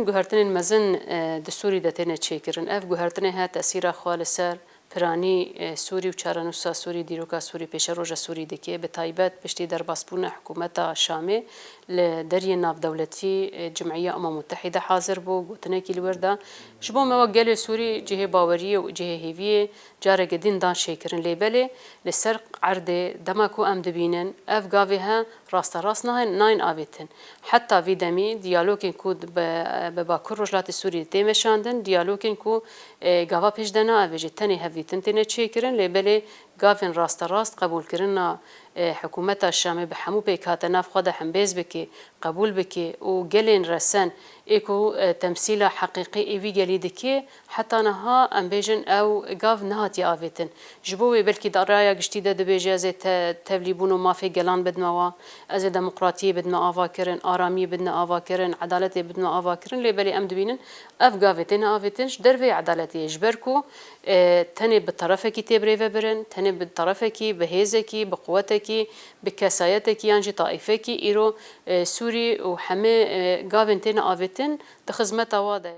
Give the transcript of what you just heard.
گوهرتنین مزن دستوری دتنه چیکرن اف گوهرتنه ها تأثیر خالصر پرانی سوری و چارنوسا سوری دیروکا سوری پیش روز سوری دکیه به تایبت پشتی در باسپون حکومت شامه لدری ناف دولتی جمعیه متحده حاضر بو گوتنه کی الورده جبو موجل سوری جهه باوریه و جهه هیویه جاره قدین دان شیکرن لیبله لسرق عرض دمکو ام دبینن اف گاویها راست ناین آویتن حتی وی دمی دیالوگین کود به باکور رجلات سوری تیمشاندن دیالوگین کو گاوا پیش دنا اوجی تنی هفیتن تنه چیکرن لیبله گاوین راست قبول کرنا حکومت الشام به همو پیکات ناف خود هم بیز بکی قبول بکی و گلین رسن ایکو تمثیل حقیقی ایوی گلید که حتی نها ام بیجن او گاو نهاتی آویتن جبوی بلکی درایا گشتی ده بیجی از تبلیبون و مافی گلان بدنوا از دموکراتی بدنا آوا کرن آرامی بدنا آوا کرن عدالت بدنا آوا کرن لیبلی ام دبینن اف گاویتن آویتنش دروی عدالتی اجبرکو تنی بالطرف کی تبری برن تنی بالطرف کی بهیزه کی بقوته کی بکسایت کی انجی طائفه کی ایرو سوری و همه گاوین تن آویتن دخدمت واده